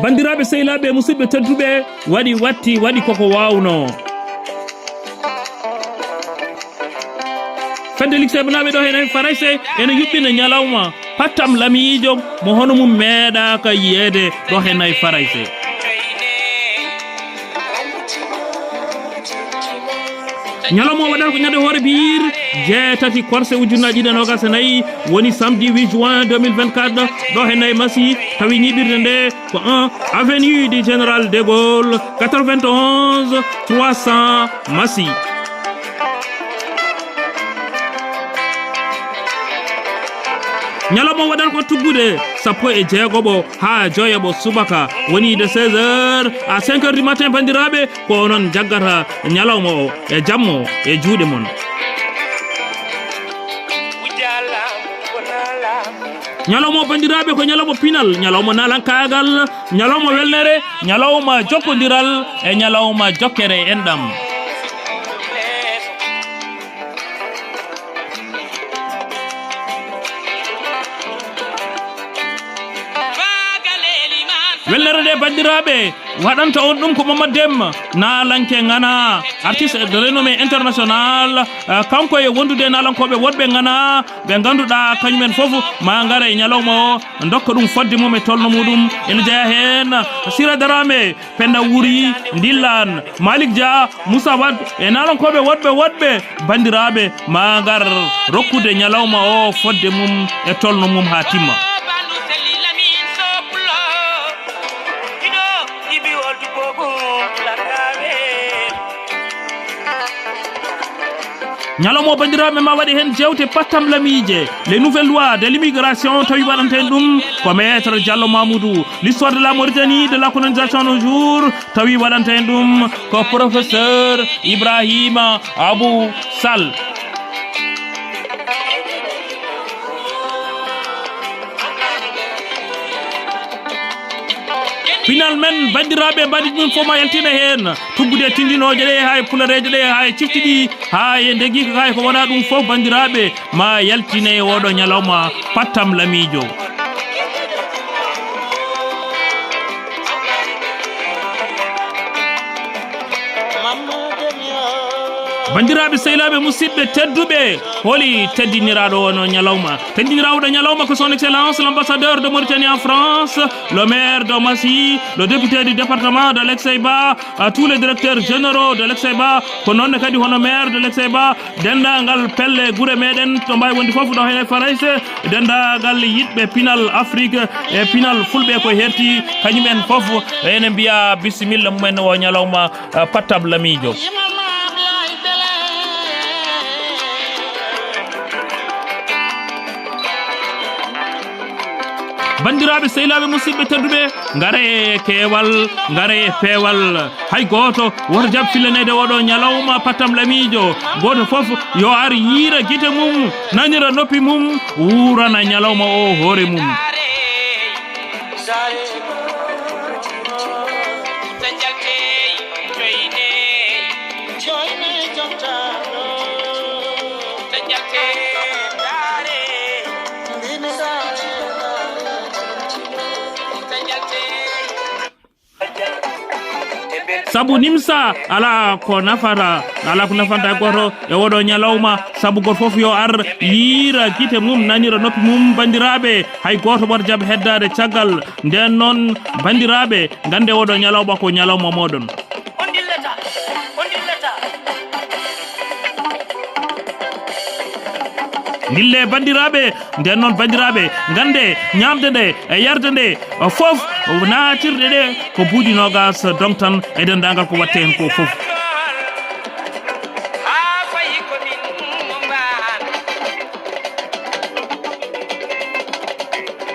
bandiraɓe sehilaɓe musidɓe tedduɓe waɗi koko wawno fende likseɓenaɓe ɗo hen farayse ene yuɓɓina ñalawma pattam lamiijo mo hono mum meeɗaka yiyede ɗo hen farayse ñalawma o waɗata ko ñande hoore biir jeetati korse ujunnaji ɗiɗi e nogas e nayyi woni samedi 8 juin 2024 ɗo hen Massy tawi ñiɓirde nde ko 1 avenue du général de Gaulle 91 300 Massy. ñalawma waɗata ko tuggude 16 ha joyoɓo subaka woni de 16h à 5h du matin bandiraɓe ko noon jaggata ñalawma o e jammo e juuɗe mon ñalawma o bandiraɓe ko ñalawma pinal ñalawma nalankagal ñalawma welnere ñalawma jokkodiral e ñalawma jokkere enɗam wellere nde bandiraɓe waɗanta on ɗum ko Mamadou Deme nalanke ngana artiste de renommé international kanko e wondude nalankoɓe wodɓe ngana ɓe ganduɗa kañumen foof ma gara e ñalawma o dokka ɗum fodde mum e tolno muɗum ene jeeya hen Sira Darame Penda Wuri Dillan Malik Dia Moussa Wade e nalankoɓe wodɓe bandiraɓe ma gar rokkude ñalawma o fodde mum e tolno mum ha timma ñalawma o bandiraɓe ma waɗi hen jewte pattam lamije les nouvelles lois de l'immigration tawi waɗanten ɗum ko maître Diallo Mamoudou l'histoire de la Mauritanie de la colonisation nos jours tawi waɗanten ɗum ko professeur Ibrahima Abou Sall final men bandiraɓe mbaɗi ɗum fof ma yaltina hen tuggude tindinoje ɗe hay pulareje ɗe hay ciftiɗi ha e ndegui hay ko wona ɗum fof bandiraɓe ma yaltine oɗo ñalawma pattam lamijo bandiraɓe sehilaɓe musidɓe tedduɓe holi teddiniraɗo ono ñalawma teddiniraɗo ñalawma ko son excellence l'ambassadeur de Mauritanie en France le maire de Massy le député du département de Lexeyba tous les directeurs généraux de Lexeyba ko noonne kadi hono maire de Lexeyba dendagal pelle guure meɗen to mbawi wonde foof ɗo hen farayse dendagal yiɗɓe pinal Afrique e pinal fulɓe ko herti kañumen foof ene mbiya bisimilla mumen o ñalawma pattam lamijo bandiraɓe sehilaɓe musidɓe tedduɓe ngara e keewal ngara e peewal hay goto woto jab fillanede oɗo ñalawma pattam lamijo goto foof yo ar yiira guite mum nanira noppi mum wurana ñalawma o hoore mum sabu nimsa ala ko nafanta goto e oɗo ñalawma sabu goto foof yo ar yiira guite mum nanira noppi mum bandiraɓe hay goto ɓoto jaab heddade caggal nden noon bandiraɓe gande oɗo ñalawma ko ñalawma moɗon dille bandiraɓe nden noon bandiraɓe gande ñamde nde e yarde nde foof natirɗe ɗe ko buuɗi nogas donc tan e dendagal ko watte hen ko foof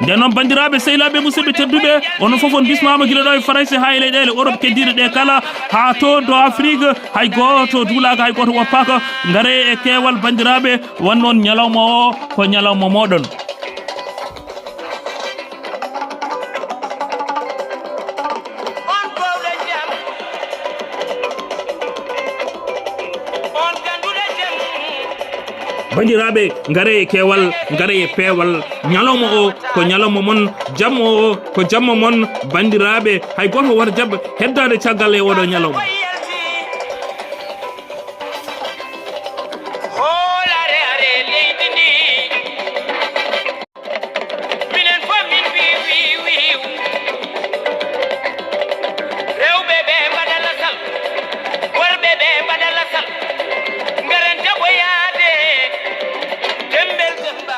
nden noon bandiraɓe sehilaɓe musidɓe tedduɓe onon foof on bismama guila ɗo e farayse ha e leyɗele Europe keddiɗe ɗe kala ha to do Afrique hay goto duulaka hay goto woppaka gaare e keewal bandiraɓe wan noon ñalawma o ko ñalawma moɗon bandiraɓe ngare e kewal ngare e peewal ñalawma o ko ñalawma mon jamma o ko jamma mon bandiraɓe hay goto wata jabba heddade caggal e oɗo ñalawma